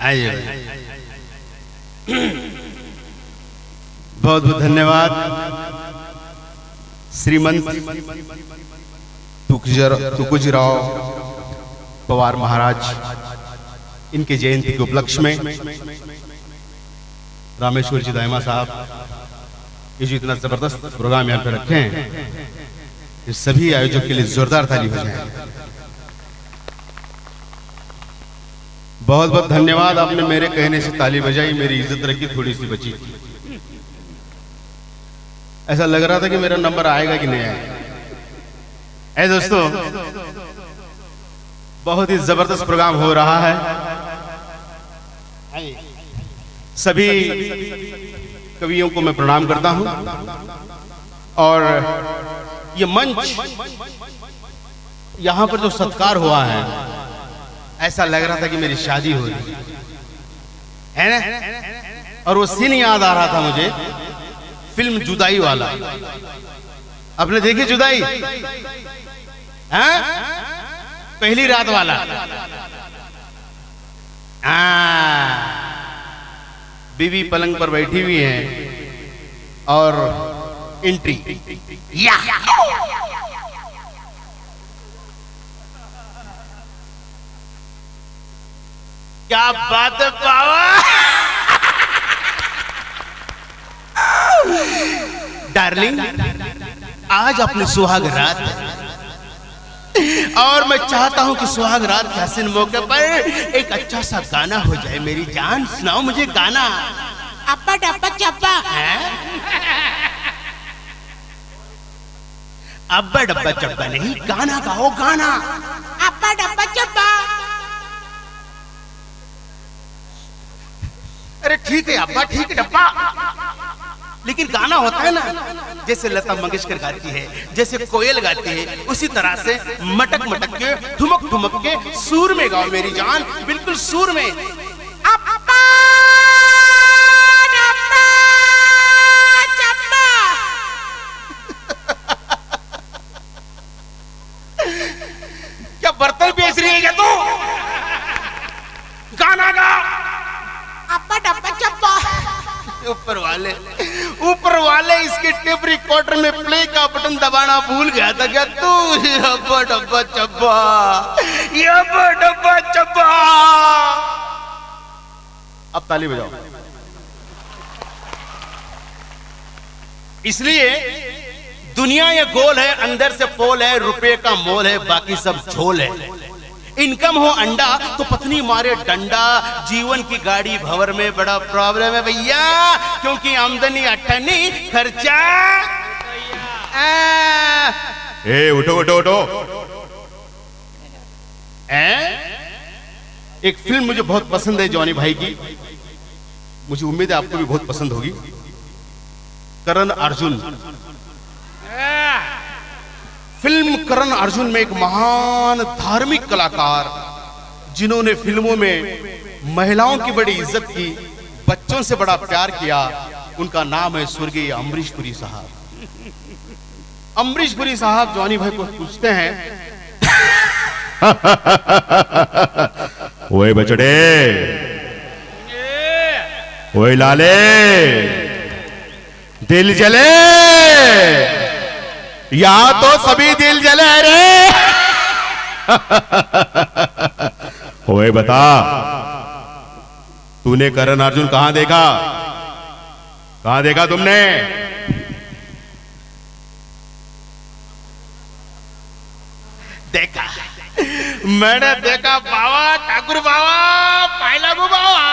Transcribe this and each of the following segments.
आइए। बहुत बहुत धन्यवाद श्रीमंत तुकोजीराव पवार महाराज, इनके जयंती के उपलक्ष्य में रामेश्वर जी दायमा साहब ये जो इतना जबरदस्त प्रोग्राम यहाँ पे रखे हैं, इस सभी आयोजक के लिए जोरदार ताली हो जाए। बहुत बहुत धन्यवाद, आपने मेरे कहने से ताली बजाई, मेरी इज्जत रखी, थोड़ी सी बची। ऐसा लग रहा था कि मेरा नंबर आएगा कि नहीं आएगा। ऐ दोस्तों, बहुत ही जबरदस्त प्रोग्राम हो रहा है। सभी कवियों को मैं प्रणाम करता हूं और ये मंच, यहां पर जो सत्कार हुआ है, ऐसा लग रहा था कि मेरी शादी हो रही है ना। और वो सीन याद आ रहा था मुझे, फिल्म जुदाई वाला। आपने देखी जुदाई? हाँ? पहली रात वाला। बीवी पलंग पर बैठी हुई है और एंट्री, क्या बात है पावा। डार्लिंग, आज अपनी सुहाग रात है और मैं चाहता हूं कि सुहाग रात के हसीन मौके पर एक अच्छा सा गाना हो जाए। मेरी जान, सुनाओ मुझे गाना। अब्बा डब्बा चब्बा। अब्बा डब्बा चब्बा नहीं, गाना गाओ गाना। अब्बा डब्बा चब्बा। अरे ठीक है अब्बा, ठीक है डब्बा, लेकिन गाना होता है ना, जैसे लता मंगेशकर गाती है, जैसे कोयल गाती है, उसी तरह से मटक मटक के, ठुमक ठुमक के सुर में गाओ मेरी जान, बिल्कुल सुर में। अब्बा डब्बा चब्बा। क्या बर्तन बेच रही है क्या तू? गाना गा। अब्बा डब्बा चब्बा। ऊपर वाले इसके टेप रिकॉर्डर में प्ले का बटन दबाना भूल गया था क्या तू? अब्बा डब्बा चब्बा, अब्बा डब्बा चब्बा। अब ताली बजाओ। इसलिए दुनिया ये गोल है, अंदर से पोल है, रुपए का मोल है, बाकी सब झोल है। इनकम हो अंडा तो पत्नी मारे डंडा, जीवन की गाड़ी भंवर में बड़ा प्रॉब्लम है भैया, क्योंकि आमदनी अठनी खर्चा। उठो उठो उठो। एक फिल्म मुझे बहुत पसंद है जॉनी भाई की, मुझे उम्मीद है आपको भी बहुत पसंद होगी। करण अर्जुन फिल्म। करण अर्जुन में एक महान धार्मिक कलाकार, जिन्होंने फिल्मों में महिलाओं की बड़ी इज्जत की, बच्चों से बड़ा प्यार किया, उनका नाम है स्वर्गीय अमरीश पुरी साहब। अमरीश पुरी साहब जॉनी भाई को पूछते हैं, ओए बचड़े, ओए लाले, दिल जले या तो सभी दिल जले रे। ओए बता, तूने करण अर्जुन कहां देखा? कहां देखा तुमने? देखा, मैंने देखा बाबा, ठाकुर बाबा, पायलागू बाबा।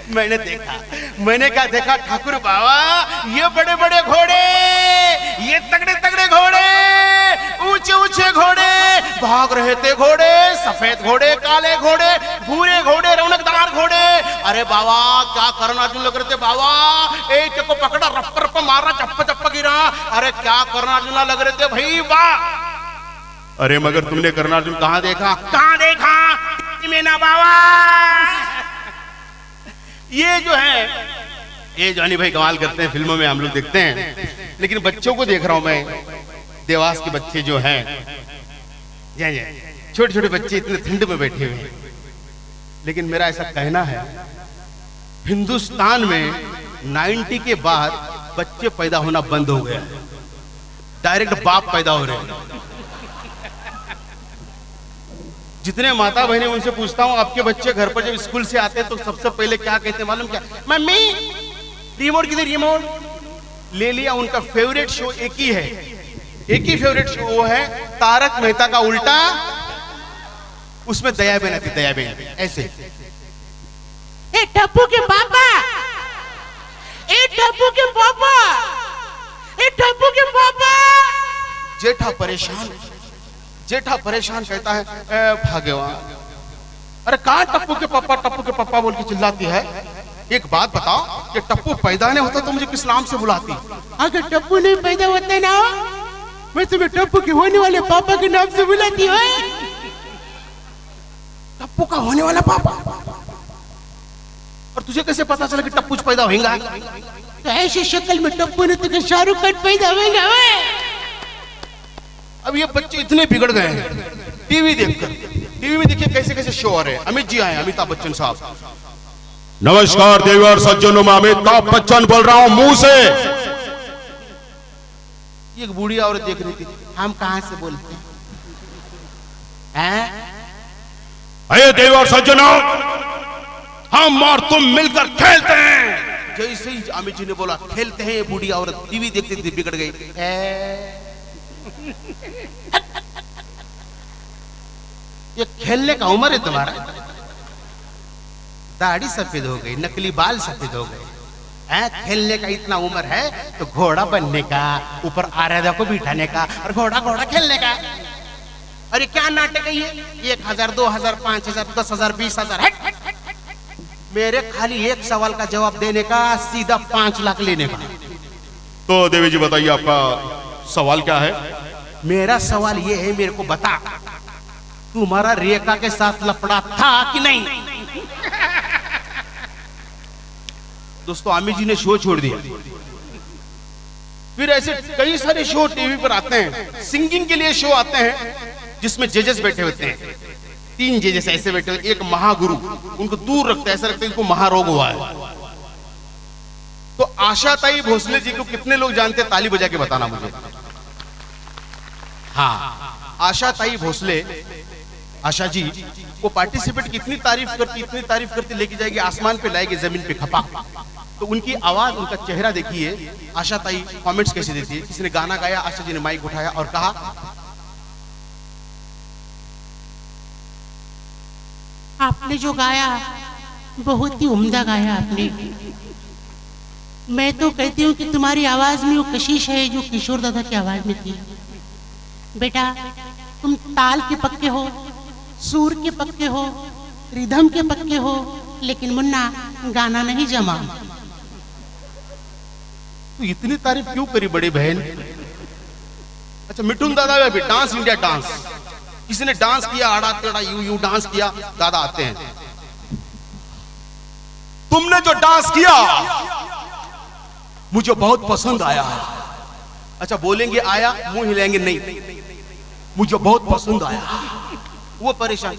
मैंने क्या देखा ठाकुर बाबा, ये बड़े बड़े घोड़े, ये तगड़े तगड़े घोड़े, ऊंचे ऊंचे घोड़े, भाग रहे थे घोड़े, सफेद घोड़े, काले घोड़े, भूरे घोड़े, रौनकदार घोड़े। अरे बाबा, क्या करण अर्जुन लग रहे थे बाबा, एक को पकड़ा, रप रप मारा, चप्पा चप्पा गिरा। अरे क्या करण अर्जुन लग रहे थे भाई, वाह। अरे मगर तुमने करण अर्जुन कहां देखा? कहां देखा में ना बाबा। ये जो है, ये जॉनी भाई कमाल करते हैं, फिल्मों में हम लोग देखते हैं, लेकिन बच्चों को देख रहा हूं मैं, देवास के बच्चे जो हैं, छोटे छोटे बच्चे इतने ठंड में बैठे हुए हैं। लेकिन मेरा ऐसा कहना है, हिंदुस्तान में 90 के बाद बच्चे पैदा होना बंद हो गया, डायरेक्ट बाप पैदा हो रहे हैं। जितने माता बहने उनसे पूछता हूं, आपके बच्चे घर पर जब स्कूल से आते हैं तो सबसे पहले क्या कहते हैं मालूम क्या? मम्मी रिमोट किधर, रिमोट ले लिया। उनका फेवरेट शो एक ही है, एक ही फेवरेट शो, वो है तारक मेहता का उल्टा। उसमें दया बहन आती, दया बहन ऐसे, ए टप्पू के पापा, ए टप्पू के पापा, ए टप्पू के पापा। जेठा परेशान, जेठा परेशान कहता है, ए भाग्यवान, अरे कहां टप्पू के पापा बोल के चिल्लाती है। एक बात बताओ कि टप्पू पैदा नहीं होता तो मुझे किस नाम से बुलाती? अगर टप्पू नहीं पैदा होता ना, मैं तुम्हें टप्पू के होने वाले पापा के नाम से बुलाती हूँ। टप्पू का होने वाला पापा, और तुझे कैसे पता चला कि टप्पू पैदा होगा? तो ऐसी शक्ल में टप्पू ने तो शाहरुख खान पैदा होगा। अब ये बच्चे इतने बिगड़ गए हैं टीवी देखकर। टीवी में देखिए कैसे कैसे शो आ रहे हैं। अमित जी आए, अमिताभ बच्चन साहब। नमस्कार देवी और सज्जनों, मैं अमिताभ बच्चन बोल रहा हूं मुंह से। एक बूढ़ी औरत देख रही थी, हम कहां से बोलते हैं? अरे देवी और सज्जनों, हम और तुम मिलकर खेलते हैं। जैसे ही अमित जी ने बोला खेलते हैं, बूढ़ी औरत टीवी देखते देखते बिगड़ गई। ये खेलने का उम्र है तुम्हारा? दाढ़ी सफेद हो गई, नकली बाल सफेद हो गए। खेलने का इतना उम्र है तो घोड़ा बनने का, ऊपर आराधा को बिठाने का और घोड़ा घोड़ा खेलने का। अरे क्या नाटक है ये? 1000, 2000, 5000, 10,000, 20,000। मेरे खाली एक सवाल का जवाब देने का, सीधा 5 लाख लेने का। तो देवी जी बताइए, आपका सवाल क्या है? मेरा सवाल ये है, मेरे को बता, तुम्हारा रेखा के साथ लफड़ा था कि नहीं? दोस्तों, अमित जी ने शो छोड़ दिया। फिर ऐसे कई सारे शो टीवी पर आते हैं, सिंगिंग के लिए शो आते हैं जिसमें जजेस बैठे होते हैं। 3 जजेस ऐसे बैठे होते हैं, एक महागुरु, उनको दूर रखता है, ऐसा लगता है इनको महारोग हुआ है। तो आशाताई भोसले जी को कितने लोग जानते हैं? ताली बजा के बताना मुझे। हाँ, आशाताई भोसले, आशा जी वो पार्टिसिपेट कितनी तारीफ करती लेके जाएगी, आसमान पे लाएगी, जमीन पे खपा। तो उनकी आवाज, उनका चेहरा देखिए। आशा ताई कमेंट्स कैसे देती है। किसी ने गाना गाया, आशा जी ने माइक उठाया और कहा, आपने जो गाया बहुत ही उम्दा गाया आपने। मैं तो कहती हूँ कि तुम्हारी आवाज में वो कशिश है जो किशोर दादा की आवाज में थी। बेटा, तुम ताल के पक्के हो, सूर के पक्के हो, रिदम के पक्के हो, लेकिन मुन्ना गाना नहीं जमा। तो इतनी तारीफ क्यों करी बड़ी बहन? अच्छा, मिठुन दादा भी डांस इंडिया डांस, किसी ने डांस किया, आड़ा टेढ़ा यू डांस किया, दादा आते हैं। तुमने जो डांस किया मुझे बहुत पसंद आया। अच्छा, बोलेंगे आया, मुंह हिलाएंगे नहीं, मुझे बहुत पसंद आया। वो परेशान,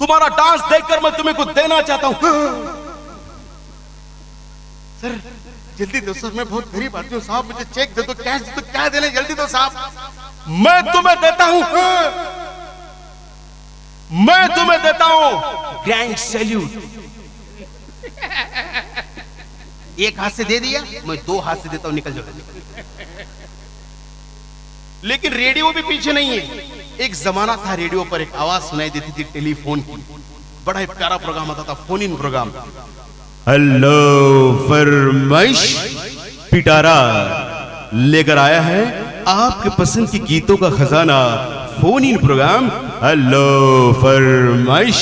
तुम्हारा डांस देखकर मैं तुम्हें कुछ देना चाहता हूं। सर जल्दी दो सर, मैं बहुत गरीब आदमी हूं साहब, मुझे चेक दे दो, कैश दे दो, क्या देने, जल्दी दो साहब। मैं तुम्हें देता हूं, मैं तुम्हें देता हूं ग्रैंड सैल्यूट। एक हाथ से दे दिया, मैं 2 हाथ से देता हूं, निकल जाओ। लेकिन रेडियो भी पीछे नहीं है। एक जमाना था रेडियो पर एक आवाज सुनाई देती थी टेलीफोन की, बड़ा ही प्यारा प्रोग्राम आता था, फोन इन प्रोग्राम। हेलो फरमाइश पिटारा लेकर आया है आपके पसंद की गीतों का खजाना, फोन इन प्रोग्राम हेलो फरमाइश।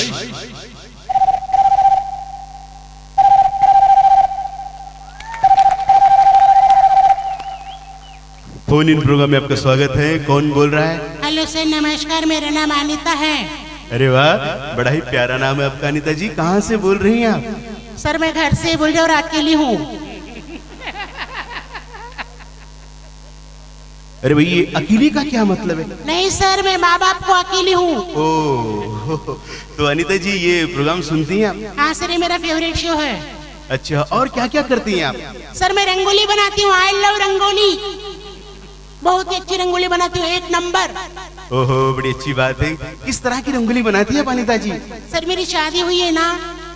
फोन इन प्रोग्राम में आपका स्वागत है। कौन बोल रहा है? हेलो सर, नमस्कार, मेरा नाम अनीता है। अरे वाह, बड़ा ही प्यारा नाम है आपका अनीता जी। कहाँ से बोल रही हैं आप? सर मैं घर से बोल रहा हूँ और अकेली हूँ। अरे भाई ये अकेली का क्या मतलब है? नहीं सर, मैं माँ बाप को अकेली हूँ। ओह, तो अनीता जी ये प्रोग्राम सुनती हैं आप? हाँ सर, ये मेरा फेवरेट शो है। अच्छा, और क्या क्या करती हैं आप? सर मैं रंगोली बनाती हूँ, आई लव रंगोली, बहुत ही अच्छी रंगोली बनाती हूँ, 1 नंबर। ओहो, बड़ी अच्छी बात है। किस तरह की रंगोली बनाती है अनीता जी? सर मेरी शादी हुई है ना,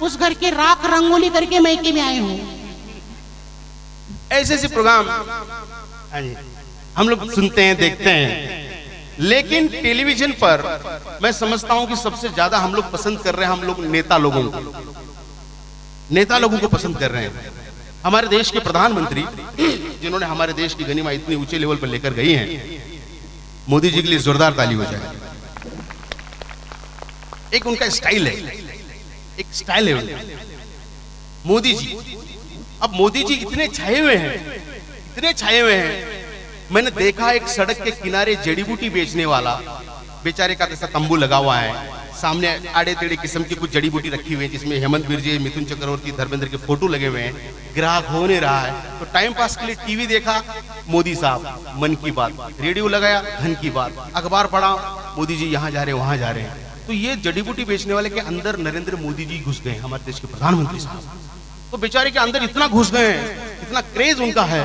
उस घर के राख रंगोली करके मैके में आई हूँ। ऐसे ऐसे प्रोग्राम हाँ जी हम लोग सुनते हैं, देखते हैं, लेकिन टेलीविजन पर मैं समझता हूं कि सबसे ज्यादा हम लोग पसंद कर रहे हैं, हम लोग नेता लोगों को पसंद कर रहे हैं। हमारे देश के प्रधानमंत्री जिन्होंने हमारे देश की गनीमा इतनी ऊंचे लेवल पर लेकर गई हैं, मोदी जी के लिए जोरदार ताली हो जाए। एक उनका स्टाइल है, एक स्टाइल है मोदी जी। अब मोदी जी इतने छाए हुए हैं, मैंने देखा एक सड़क के किनारे जड़ी बूटी बेचने वाला बेचारे का कैसा तंबू लगा हुआ है, सामने आड़े टेढ़े किस्म की कुछ जड़ी बूटी रखी हुई है जिसमें हेमंत बिरजे, मिथुन चक्रवर्ती, धर्मेंद्र के फोटो लगे हुए हैं। ग्राहक हो नहीं रहा है तो टाइम पास के लिए टीवी देखा, मोदी साहब मन की बात, रेडियो लगाया धन की बात, अखबार पढ़ा, मोदी जी यहाँ जा रहे हैं वहां जा रहे हैं। तो ये जड़ी बूटी बेचने वाले के अंदर नरेंद्र मोदी जी घुस गए, हमारे देश के प्रधानमंत्री साहब। तो बेचारे के अंदर इतना घुस गए हैं, इतना क्रेज उनका है।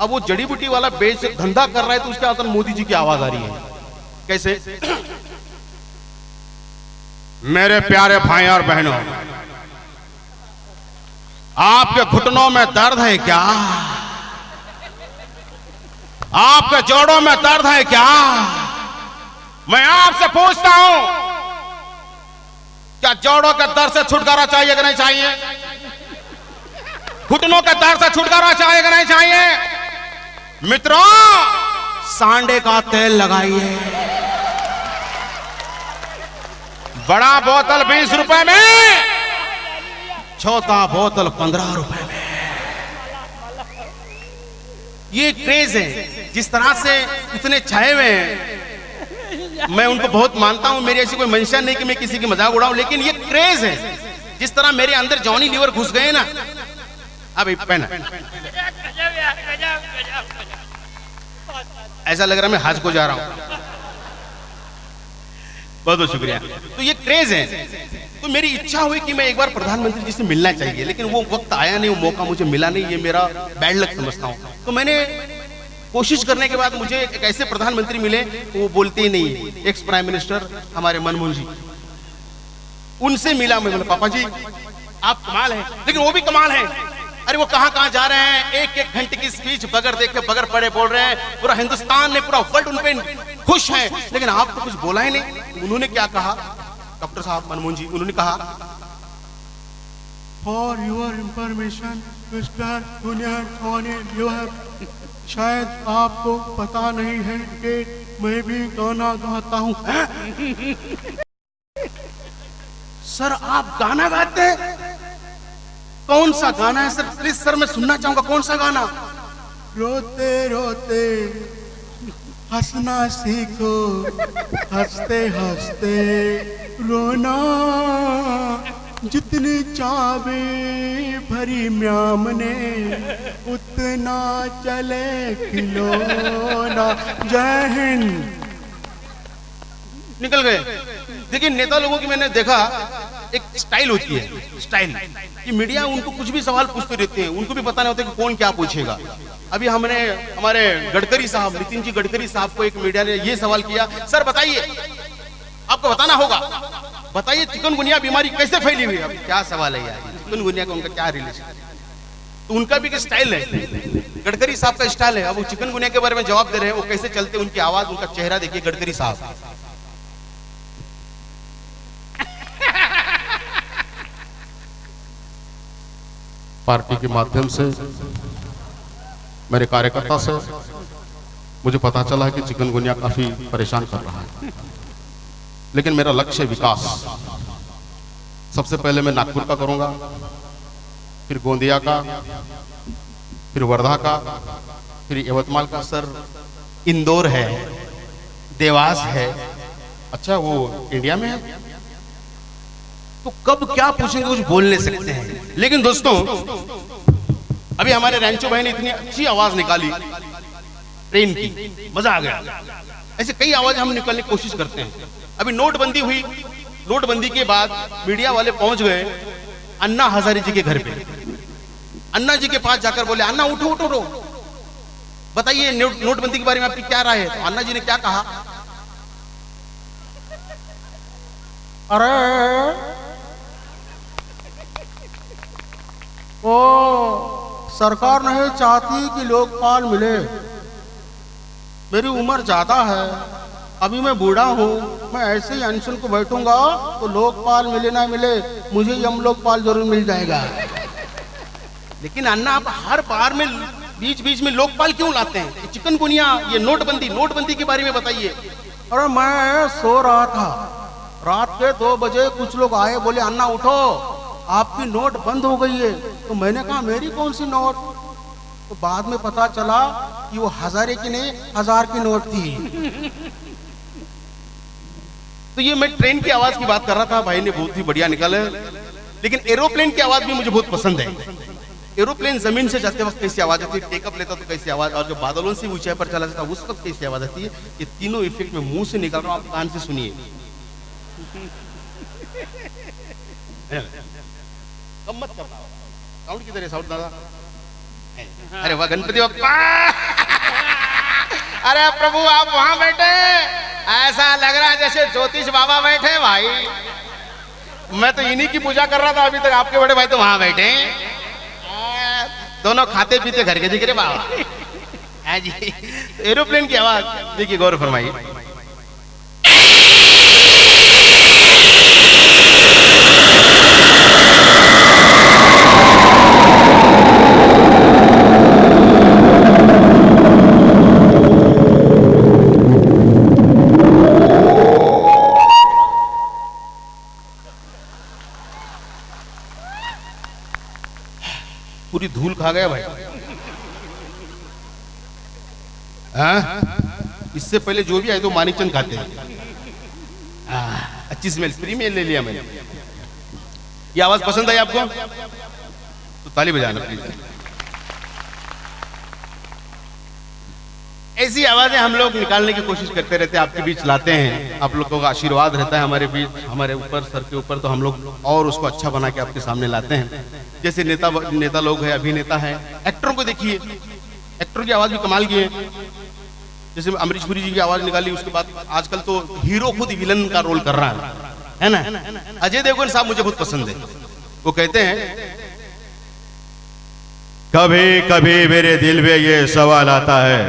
अब वो जड़ी बूटी वाला बेच धंधा कर रहा है तो उसके अंदर मोदी जी की आवाज आ रही है। कैसे? मेरे प्यारे भाई और बहनों, आपके घुटनों में दर्द है क्या? आपके जोड़ों में दर्द है क्या? मैं आपसे पूछता हूं, क्या जोड़ों के दर्द से छुटकारा चाहिए कि नहीं चाहिए? घुटनों के दर्द से छुटकारा चाहिए कि नहीं चाहिए? मित्रों, सांडे का तेल लगाइए। बड़ा बोतल 20 रुपए में, छोटा बोतल 15 रुपए में। ये क्रेज है, जिस तरह से इतने छाए हुए हैं, मैं उनको बहुत मानता हूं। मेरी ऐसी कोई मंशा नहीं कि मैं किसी की मजाक उड़ाऊं, लेकिन ये क्रेज है। जिस तरह मेरे अंदर जॉनी लीवर घुस गए ना, अभी पहना ऐसा लग रहा है मैं हज को जा रहा हूं। बहुत बहुत शुक्रिया। तो ये क्रेज है, तो मेरी इच्छा हुई कि मैं एक बार प्रधानमंत्री जी से मिलना चाहिए, लेकिन वो वक्त आया नहीं, वो मौका मुझे मिला नहीं। ये मेरा बैड लक समझता हूँ। तो मैंने कोशिश करने के बाद मुझे एक ऐसे प्रधानमंत्री मिले, वो बोलते ही नहीं, एक्स प्राइम मिनिस्टर हमारे मनमोहन जी, उनसे मिला। मैं बोला पापा जी आप कमाल है, लेकिन वो भी कमाल है। अरे वो कहाँ जा रहे हैं, एक एक घंटे की स्पीच बगैर देखे बगैर पढ़े बोल रहे हैं। पूरा हिंदुस्तान ने, पूरा वर्ल्ड उन पे खुश है, लेकिन आप तो कुछ बोला ही नहीं। उन्होंने क्या कहा, डॉक्टर साहब मनमोहन जी, उन्होंने कहा, for your information mister junior, शायद आपको पता नहीं है कि मैं भी गाना गाता हूँ। सर आप गाना गाते हैं? कौन सा गाना है सर? प्लीज सर मैं सुनना चाहूंगा, कौन सा गाना? रोते रोते हंसना सीखो, हंसते हंसते रोना, जितनी चाबी भरी म्याम ने उतना चले खिलौना। जय हिंद। निकल गए। देखिए नेता लोगों की मैंने देखा एक स्टाइल होती है, स्टाइल कि मीडिया उनको कुछ भी सवाल पूछते रहते हैं, उनको भी पता नहीं होता कि कौन क्या पूछेगा। अभी हमने हमारे गडकरी साहब, नितिन जी गडकरी साहब को एक मीडिया ने ये सवाल किया, सर बताइए, आपको बताना होगा, बताइए चिकनगुनिया बीमारी कैसे फैली हुई है? अब क्या सवाल है यार, चिकनगुनिया का उनका क्या रिलेशन? तो उनका भी एक स्टाइल है, गडकरी साहब का स्टाइल है। अब वो चिकनगुनिया के बारे में जवाब दे रहे हैं, वो कैसे चलते, उनकी आवाज, उनका चेहरा देखिए गडकरी साहब। पार्टी के माध्यम से मेरे कार्यकर्ता से मुझे पता चला है कि चिकनगुनिया काफी परेशान कर रहा है, लेकिन मेरा लक्ष्य है विकास। सबसे पहले मैं नागपुर का करूंगा, फिर गोंदिया का, फिर वर्धा का, फिर यवतमाल का। सर इंदौर है, देवास है। अच्छा वो इंडिया में है? तो कब क्या पूछेंगे कुछ बोल नहीं सकते हैं। लेकिन दोस्तों अभी हमारे रैंचो भाई ने इतनी अच्छी आवाज निकाली ट्रेन की, मजा आ गया। ऐसे कई आवाज हम निकालने की कोशिश करते हैं। अभी नोटबंदी हुई, नोटबंदी के बाद मीडिया वाले पहुंच गए अन्ना हजारे जी के घर पे। अन्ना जी के पास जाकर बोले, अन्ना उठो उठो उठो, बताइए नोटबंदी के बारे में आपकी क्या राय है। तो अन्ना जी ने क्या कहा, अरे वो सरकार नहीं चाहती कि लोकपाल मिले, मेरी उम्र ज्यादा है, अभी मैं बूढ़ा हूँ, मैं ऐसे ही अनशन को बैठूंगा तो लोकपाल मिले ना मिले मुझे यम लोकपाल जरूर मिल जाएगा। लेकिन अन्ना आप हर बार में बीच बीच में लोकपाल क्यों लाते हैं? चिकनगुनिया, ये नोटबंदी के बारे में बताइए। अरे मैं सो रहा था, रात के 2 बजे कुछ लोग आए, बोले अन्ना उठो आपकी नोट बंद हो गई है। तो मैंने कहा मेरी कौन सी नोट? तो बाद में पता चला कि वो हजारे की नहीं 1000 की नोट थी। तो ये मैं ट्रेन की आवाज की बात कर रहा था, भाई ने बहुत ही बढ़िया निकाला। लेकिन एरोप्लेन की आवाज भी मुझे बहुत पसंद है। एरोप्लेन जमीन से जाते वक्त कैसी आवाज आती है, टेकअप लेता तो कैसी आवाज, और जो बादलों से ऊंचाई पर चला जाता उस वक्त कैसी आवाज आती है। ये तीनों इफेक्ट में मुंह से निकाल रहा हूं, आप कान से सुनिए। कम मत करना, साउंड किधर है? साउंड दादा, अरे वाह गणपति बप्पा। अरे प्रभु आप वहां बैठे, ऐसा लग रहा है जैसे ज्योतिष बाबा बैठे। भाई मैं तो इन्हीं की पूजा कर रहा था अभी तक, आपके बड़े भाई तो वहां बैठे, दोनों खाते पीते घर के दिख रहे बाबा। जी तो एरोप्लेन की आवाज देखिए, गौर फरमाइए। पूरी धूल खा गया भाई। इससे पहले जो भी आए तो मानिकचंद खाते हैं। अच्छी स्मेल, फ्री में ले लिया मैंने। ये आवाज पसंद आई आपको तो ताली बजाना प्लीज। ऐसी आवाजें हम लोग निकालने की कोशिश करते रहते हैं, आपके बीच लाते हैं। आप लोगों का आशीर्वाद रहता है हमारे बीच, हमारे ऊपर, सर के ऊपर, तो हम लोग और उसको अच्छा बना के आपके सामने लाते हैं। जैसे नेता लोग हैं, अभिनेता हैं, एक्टरों को देखिए, एक्टर की आवाज भी कमाल की है। जैसे अमरीश पुरी जी की आवाज निकाली, उसके बाद आजकल तो हीरो खुद विलन का रोल कर रहा है ना। अजय देवगन साहब मुझे बहुत पसंद है। वो कहते हैं, कभी कभी मेरे दिल में ये सवाल आता है,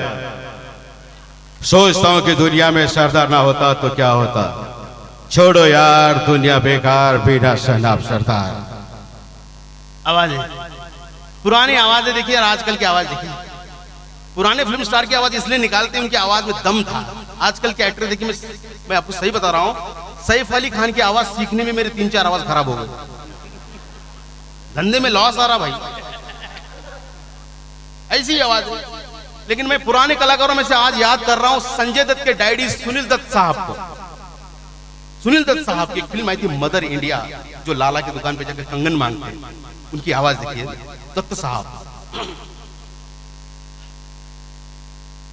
सोचता हूं कि दुनिया में सरदार ना होता तो क्या होता। छोड़ो यार दुनिया बेकार, बिना सनाब सरदार। आवाजें, पुरानी आवाजें देखिए और आजकल की आवाज देखिए। पुराने फिल्म स्टार की आवाज इसलिए निकालते हैं, उनकी आवाज में दम था। आजकल के एक्टर देखिए, मैं आपको सही बता रहा हूं, सैफ अली खान की आवाज सीखने में मेरे 3-4 आवाज खराब हो गई। धंधे में लॉस आ रहा भाई, ऐसी आवाज है। लेकिन मैं पुराने कलाकारों में से आज याद कर रहा हूं संजय दत्त के डैडी सुनील दत्त साहब को। सुनील दत्त साहब की एक फिल्म आई थी मदर इंडिया, जो लाला की दुकान पे जाकर कंगन मांगते हैं, उनकी आवाज देखिए दत्त साहब।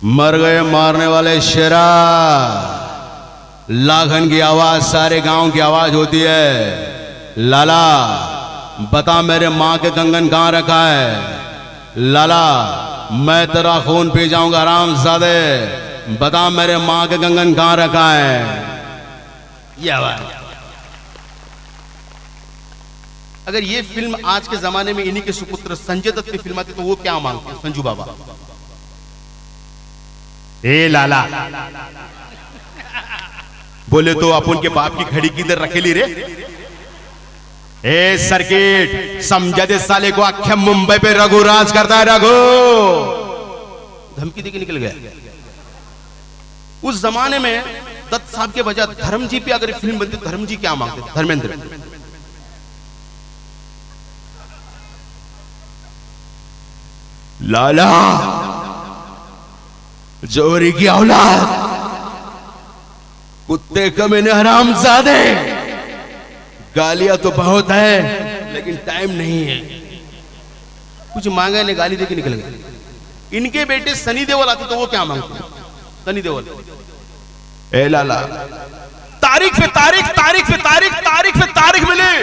मर गए मारने वाले शेरा, लाखन की आवाज सारे गांव की आवाज होती है। लाला बता मेरे माँ के कंगन कहाँ रखा है। लाला मैं तेरा खून पी जाऊंगा हरामजादे, बता मेरे माँ के कंगन कहाँ रखा है। ये आवाज, अगर ये फिल्म आज के जमाने में इन्हीं के सुपुत्र संजय दत्त की फिल्म आती तो वो क्या मांगते हैं? संजू बाबा, ए लाला बोले तो अपन के बाप की खड़ी किधर रखेली रे। ए सर्किट समझा दे साले को, आख्या मुंबई पे रघु राज करता है। रघु धमकी देके निकल गया। उस जमाने में दत्त साहब के बजाय धर्म जी पे अगर फिल्म बनती, धर्म जी क्या मांगते? धर्मेंद्र, लाला जोरी की औलाद, कुत्ते कमीने हरामजादे, गालियां तो बहुत है लेकिन टाइम नहीं है। कुछ मांगा ने गाली देके निकल गए। इनके बेटे सनी देओल आते तो वो क्या मांगते? सनी देओल, ए लाला तारीख पे तारीख, तारीख पे तारीख, तारीख पे तारीख मिली,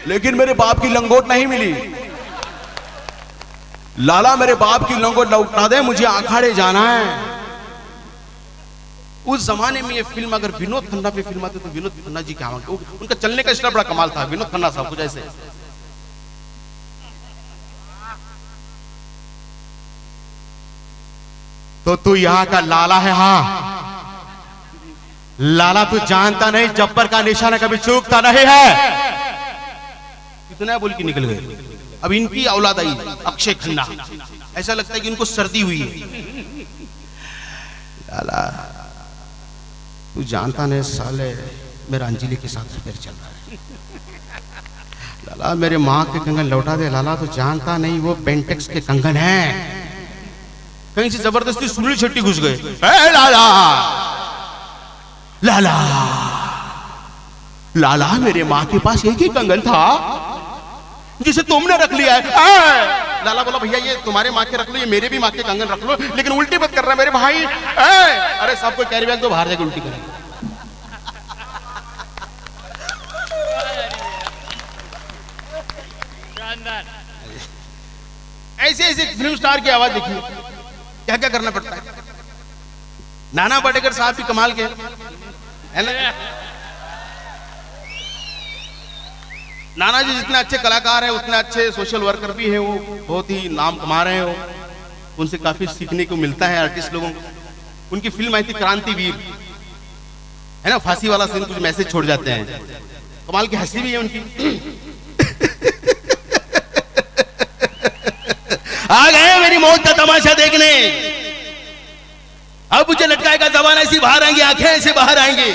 लेकिन मेरे बाप की लंगोट नहीं मिली। लाला मेरे बाप की लंगोट लौटा दे, मुझे अखाड़े जाना है। उस जमाने में ये फिल्म अगर विनोद खन्ना पे फिल्म आती तो विनोद खन्ना जी क्या मांगते? उनका चलने का स्टाइल बड़ा कमाल था, विनोद खन्ना साहब कुछ ऐसे। तो तू यहाँ का लाला है? हाँ लाला, तू जानता नहीं जब्बर का निशाना कभी चूकता नहीं है। इतना बोल के निकल गए। अब इनकी औलाद आई अक्षय खन्ना, ऐसा लगता है कि इनको सर्दी हुई है। लाला तू जानता नहीं साले मेरा अंजलि के साथ अफेयर चल रहा है। लाला मेरे माँ के कंगन लौटा दे। लाला तू जानता नहीं वो बेंटेक्स के कंगन हैं। कहीं से जबरदस्ती सुनील शेट्टी घुस गए। लाला लाला लाला मेरे माँ के पास एक ही कंगन था जिसे तुमने रख लिया है। लाला बोला भैया ये तुम्हारे माँ के रख लो, ये मेरे भी माँ के कंगन रख लो, लेकिन उल्टी मत कर रहा है मेरे भाई। अरे सबको कैरी बैग तो बाहर जाके उल्टी करेंगे। ऐसे ऐसे फिल्म स्टार की आवाज देखिए, क्या क्या करना पड़ता है। नाना पाटेकर साहब भी कमाल के है ना। नाना जी जितने अच्छे कलाकार हैं उतने अच्छे सोशल वर्कर भी हैं। वो बहुत ही नाम कमा रहे हो, उनसे काफी सीखने को मिलता है आर्टिस्ट लोगों को। उनकी फिल्म आई थी क्रांतिवीर, है ना, फांसी वाला सीन, कुछ मैसेज छोड़ जाते हैं, कमाल की हंसी भी है उनकी। आ गए मेरी मौत का तमाशा देखने। अब मुझे लटकाएगा जबान ऐसी बाहर आएंगी, आंखें ऐसे बाहर आएंगी।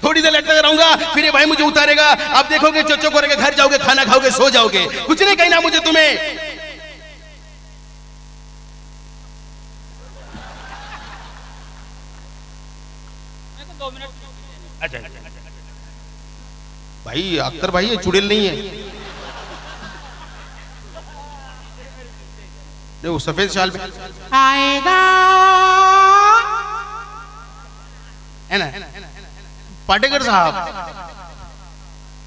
थोड़ी देर लटका रहूंगा, फिर ये भाई मुझे उतारेगा। अब देखोगे चोचो करेंगे, घर जाओगे, खाना खाओगे, सो जाओगे, कुछ नहीं कहना मुझे तुम्हें। अच्छा भाई अख्तर भाई ये चुड़ैल नहीं है, वो सफेद शाल में आएगा है ना। पाटेकर साहब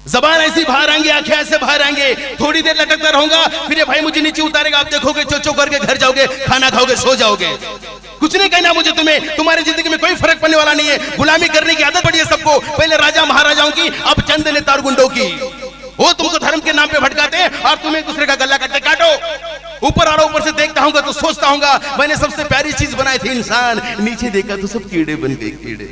जबान ऐसी बाहर आएंगे, आंखें ऐसे बाहर आएंगे, थोड़ी देर लटकता रहूंगा, फिर ये भाई मुझे नीचे उतारेगा। आप देखोगे चोचो करके घर जाओगे, खाना खाओगे, सो जाओगे, कुछ नहीं कहना मुझे तुम्हें। तुम्हारी जिंदगी में कोई फर्क पड़ने वाला नहीं है। गुलामी करने की आदत पड़ी है सबको, पहले राजा महाराजाओं की, अब चंद नेतार गुंडों की। वो तुमको धर्म के नाम पे भटकाते हैं और तुम एक दूसरे का गला काटो। ऊपर आ रहा, ऊपर से देखता हूँ तो सोचता हूँ मैंने सबसे प्यारी चीज बनाई थी इंसान, नीचे देखा तो सब कीड़े बन गए। कीड़े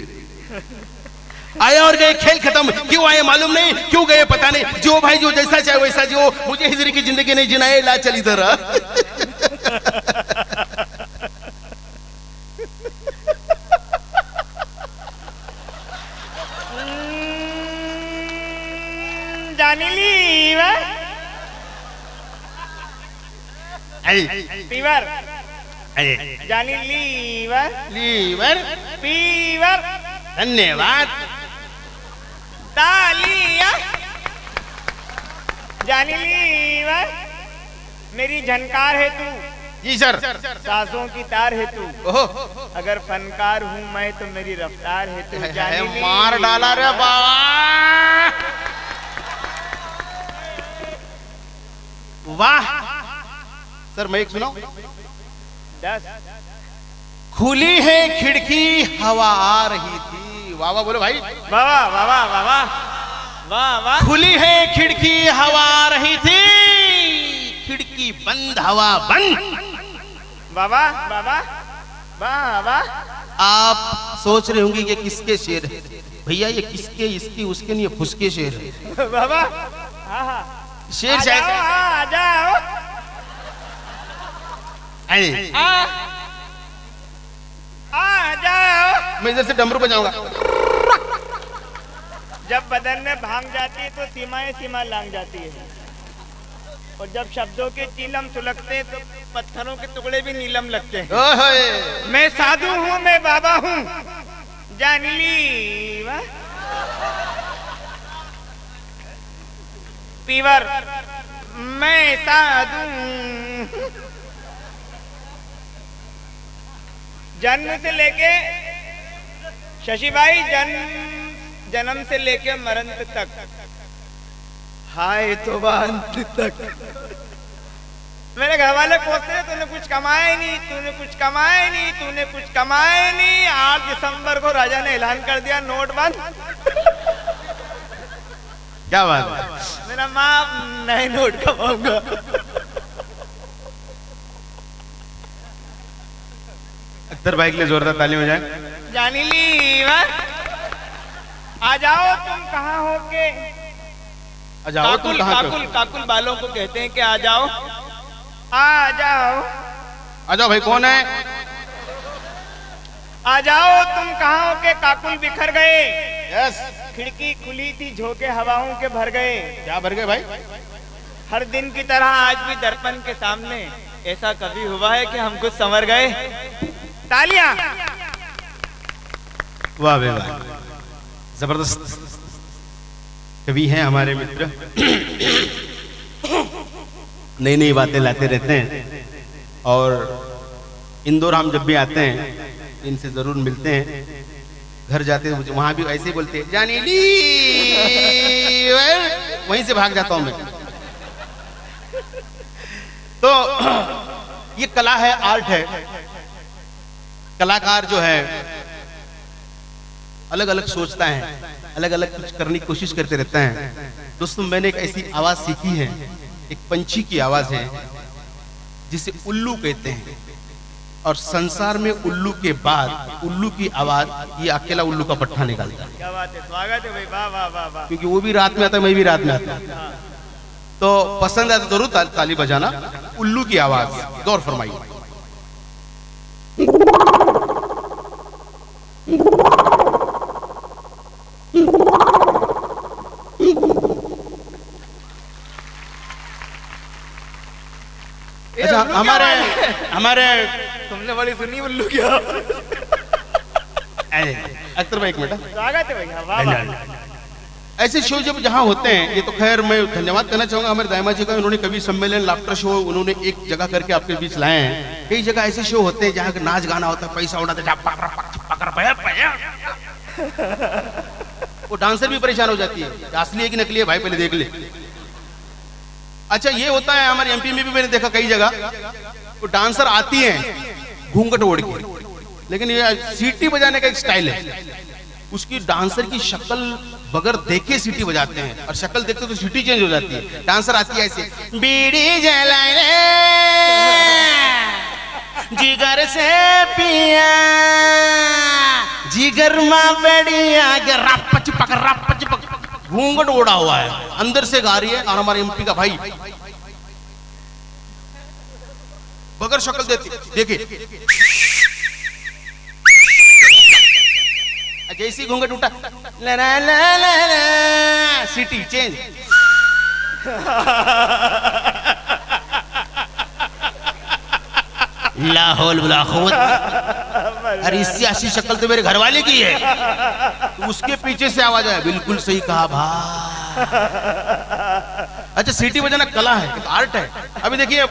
आए और गए, खेल खत्म। क्यों आए मालूम नहीं, क्यों गए पता नहीं। जो भाई जो जैसा चाहे वैसा जियो, मुझे हिजरी की जिंदगी नहीं जिनाए, ला चल इधर। जानी लीवर फीवर, जानी लीवर लीवर फीवर, धन्यवाद। तालियां। जानी लीवर मेरी झनकार है तू, जी सर। सांसों की तार है तू, ओहो अगर फनकार हूँ मैं तो मेरी रफ्तार है तू। जानी मार डाला रे बाबा, वाह। सर मैं एक सुनाऊं? 10 खुली है खिड़की, हवा आ रही थी। वाह वाह बोलो भाई, वाह वाह वाह वाह वाह वाह वाह। खुली है खिड़की, हवा आ रही थी, खिड़की बंद, हवा बंद। वाह वाह वाह वाह वाह वाह। आप सोच रहे होंगे कि किसके शेर है? भैया ये किसके, इसकी, उसके नहीं, फुसके शेर है। वाह वाह। शेर शायद आ जाओ आ जाओ। मैं इधर से डमरू बजाऊंगा। जब बदन में भांग जाती है तो सीमाएं सीमा लांग जाती है, और जब शब्दों के चीलम सुलगते हैं तो पत्थरों के टुकड़े भी नीलम लगते हैं। ओहे मैं साधु हूँ, मैं बाबा हूँ, जान ली। वाह। फीवर मैं साधु, जन्म से लेके शशि भाई जन्म से लेके मरण तक, हाय तो अंत तक। मेरे घर वाले पूछते हैं तूने कुछ कमाया ही नहीं, तूने कुछ कमाया ही नहीं, तूने कुछ कमाया ही नहीं। 8 दिसंबर को राजा ने ऐलान कर दिया नोट बंद। क्या बात है। मेरा माँ नए नोट कमाऊंगा। अख्तर भाई के लिए जोरदार ताली हो जाए। जानी ली आ जाओ तुम कहाँ हो के। आ जाओ तुम कहाँ काकुल काकुल बालों को कहते हैं कि आ जाओ आ जाओ। आ जाओ भाई, कौन है? आ जाओ तुम कहाँ हो के काकुल बिखर गए। यस। खिड़की खुली थी झोंके हवाओं के भर गए। क्या भर गए भाई? हर दिन की तरह आज भी दर्पण के सामने ऐसा कभी हुआ है कि हम कुछ संवर गए। तालियां। वाह भाई वाह, जबरदस्त कवि हैं हमारे मित्र। नई नई बातें लाते रहते हैं और इंदौर हम जब भी आते हैं इनसे जरूर मिलते हैं। घर जाते हैं वहां भी ऐसे ही बोलते हैं जानी ली, वहीं से भाग जाता हूं मैं। तो ये कला है, आर्ट है। कलाकार जो है अलग अलग सोचता है, अलग अलग कुछ करने की कोशिश करते रहता है। दोस्तों मैंने एक ऐसी आवाज सीखी है, एक पंछी की आवाज है जिसे उल्लू कहते हैं। और संसार में उल्लू के बाद उल्लू की आवाज ये अकेला उल्लू का पट्टा निकालता है। क्या बात है, स्वागत है भाई, वाह वाह वाह वाह। क्योंकि वो भी रात में आता है, मैं भी रात में आता हूं। तो पसंद है तो जरूर ताली बजाना। उल्लू की आवाज गौर फरमाइए। अच्छा, हमारे तुमने बड़ी सुनी उल्लू क्या। अख्तर भाई एक मिनट। स्वागत है भैया, वाह वाह। ऐसे शो जब जहाँ होते हैं, ये तो खैर मैं धन्यवाद करना चाहूंगा हमारे दायमा जी का। उन्होंने कवि सम्मेलन लाफ्टर शो उन्होंने एक जगह करके आपके बीच लाए हैं। कई जगह ऐसे शो होते हैं जहाँ नाच गाना होता है, पैसा उड़ाते वो डांसर भी परेशान हो जाती है, असली है कि नकली है भाई पहले देख ले। अच्छा ये होता है हमारे एमपी में भी मैंने देखा कई जगह, वो डांसर आती है घूंघट ओढ़ के, लेकिन ये सीटी बजाने का एक स्टाइल है। उसकी डांसर की शक्ल बगैर देखे सीटी बजाते हैं और शक्ल देखते तो सीटी चेंज हो जाती है। डांसर आती है ऐसे, बीड़ी जलाए रे जिगर से पिया, जिगर मां बढ़िया, रपच पक घूंघट ओढ़ा हुआ है, अंदर से गा रही है। और हमारे एमपी का भाई बगैर शक्ल देती, देखिए जैसी घूंघट उठा ला ला ला ला ला, सिटी चेंज। लाहौल वला कुव्वत। अरे इससे अच्छी शक्ल तो मेरे घर वाले की है, तो उसके पीछे से आवाज आया, बिल्कुल सही कहा भाई। अच्छा सीटी बजाना कला है, एक आर्ट है। अभी देखिए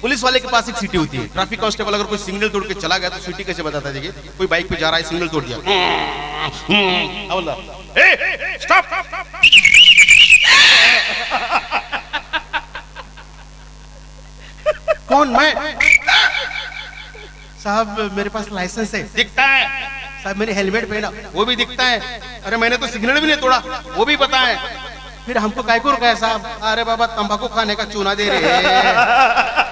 पुलिस वाले के पास एक सीटी होती है, ट्रैफिक कांस्टेबल अगर कोई सिग्नल तोड़ के चला गया तो सीटी कैसे बताता है? देखिए कोई बाइक पे जा रहा है, सिग्नल तोड़ दिया, स्टॉप। कौन? मैं साहब मेरे पास लाइसेंस है, दिखता है। साहब मैंने हेलमेट पहना, वो भी दिखता है। अरे मैंने तो सिग्नल भी नहीं तोड़ा, वो भी पता है। फिर हमको काय को रुका है साहब? अरे बाबा तंबाकू खाने का चूना दे रहे हैं।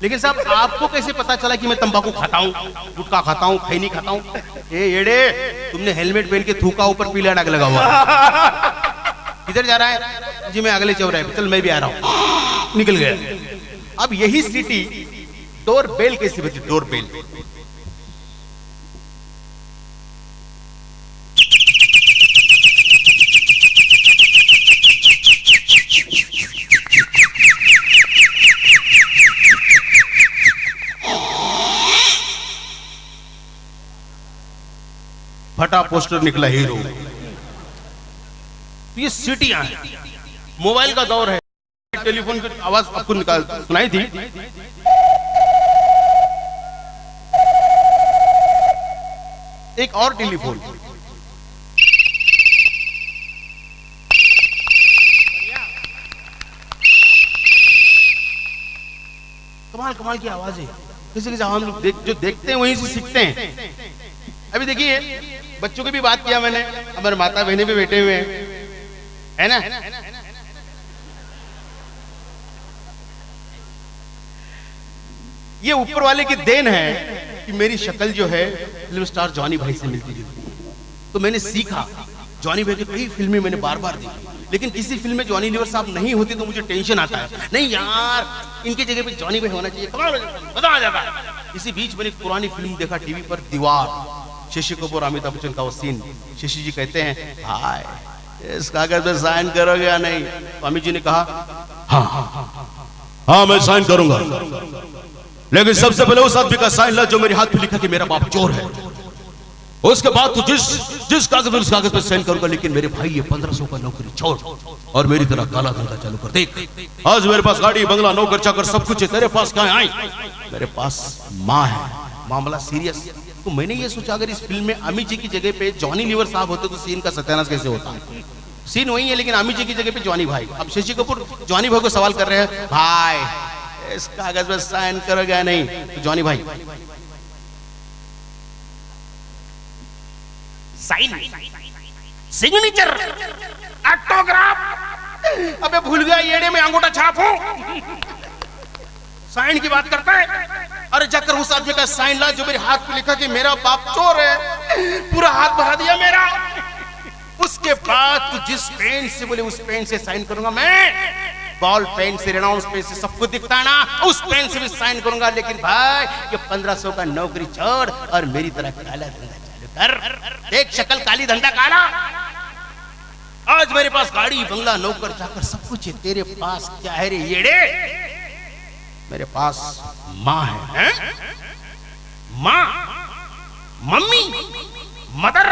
लेकिन साहब आपको कैसे पता चला कि मैं तंबाकू खाता हूँ, गुटखा खाता हूँ, खैनी खाता हूँ? ए येड़े, तुमने हेलमेट पहन के थूका, ऊपर पीला दाग लगा हुआ। किधर जा रहा है? जी मैं अगले चौराहे पे, चल मैं भी आ रहा हूँ। निकल गया। अब यही सिटी डोर बेल कैसी बची? डोर बेल फटा पोस्टर निकला हीरो। ये सिटियां हैं, मोबाइल का दौर है। टेलीफोन की आवाज आपको निकाल सुनाई थी, एक और टेलीफोन। कमाल कमाल की आवाज है। किसी किसी हम लोग जो देखते हैं वहीं से सीखते हैं। अभी देखिए बच्चों की भी बात किया मैंने, हमारे माता बहनें भी बैठे हुए हैं, है ना। ये ऊपर वाले की देन है कि मेरी शक्ल जो है फिल्म स्टार जॉनी भाई से मिलती जुलती। तो मैंने सीखा, जॉनी भाई की कई फिल्में मैंने बार बार देखी, लेकिन किसी फिल्म में जॉनी लीवर साहब नहीं होती तो मुझे टेंशन आता है, नहीं यार इनकी जगह पे जॉनी भाई होना चाहिए, कमाल मजा आ जाता है। इसी बीच मैंने एक पुरानी फिल्म देखा टीवी पर, दीवार, शशि कपूर अमिताभ बच्चन का वो सीन। शशि जी कहते हैं हाय इस कागज पे साइन करोगे या नहीं? तो अमित जी ने कहा हाँ मैं साइन करूंगा, लेकिन सबसे पहले उस आदमी का साइन ला जो मेरे हाथ पे लिखा कि मेरा बाप चोर है। उसके बाद तो जिस कागज पे उस कागज पे साइन करूंगा, लेकिन मेरे भाई ये 1500 का नौकरी छोड़ और मेरी तरह काला धंधा चालू कर। देख आज मेरे पास गाड़ी बंगला नौकर चाकर सब कुछ है, तेरे पास क्या आई? मेरे पास माँ है। मामला सीरियस। तो मैंने ये सोचा अगर इस फिल्म में अमित जी की जगह पे जॉनी लीवर साहब होते तो सीन का सत्यानाश कैसे होता। सीन वही है लेकिन अमित जी की जगह पे जॉनी भाई। अब शशि कपूर जॉनी भाई को सवाल कर रहे हैं, भाई इस कागज पर साइन करोगे या नहीं? तो जॉनी भाई साइन, सिग्नेचर, ऑटोग्राफ। अबे भूल गया येड़े में अंगूठा छाप हूं। साइन की बात करता है। अरे जाकर उस आदमी का साइन ला जो मेरे हाथ पे लिखा कि मेरा बाप चोर है। पूरा हाथ भरा दिया मेरा। उसके बाद तू जिस पेन से बोले उस पेन से साइन करूंगा मैं। बॉल पेन से, रेनॉल्ड्स पेन से सब कुछ दिखता है ना, उस पेन से भी साइन करूंगा। लेकिन भाई ये 1500 का नौकरी छोड़ और मेरी तरह काला धंधा चालू कर। एक शक्ल काली धंधा काला। आज मेरे पास गाड़ी बंगला नौकर चाकर सब कुछ है, तेरे पास क्या है रे येड़े? मेरे पास माँ है, माँ, मम्मी, मदर।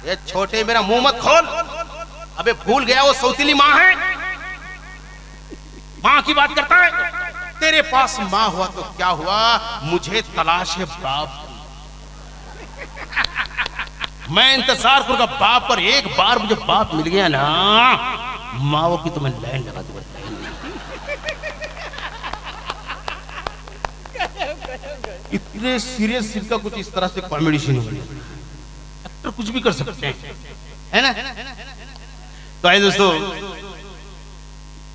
ये छोटे मेरा मुंह मत खोल। अबे भूल गया वो सौतीली माँ है। माँ की बात करता है। तेरे पास माँ हुआ तो क्या हुआ, मुझे तलाश है बाप। मैं इंतजार करूंगा बाप पर। एक बार मुझे बाप मिल गया ना, माओ की तो मैं लाइन लगा दूंगा। इतने सीरियस सीन का कुछ इस तरह से कॉमेडी सीन हो गया। एक्टर कुछ भी कर सकते हैं, है ना। तो आइए दोस्तों,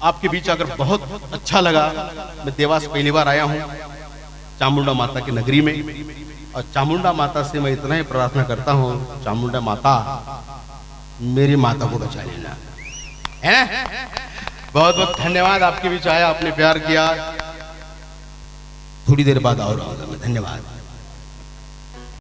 आपके बीच आकर बहुत अच्छा लगा। मैं देवास पहली बार आया हूँ, चामुंडा माता की नगरी में। और चामुंडा माता से मैं इतना ही प्रार्थना करता हूँ, चामुंडा माता मेरी माता को बचा लेना, है ना। बहुत बहुत धन्यवाद। आपके बीच आया, आपने प्यार किया। थोड़ी देर बाद और आऊंगा मैं। धन्यवाद।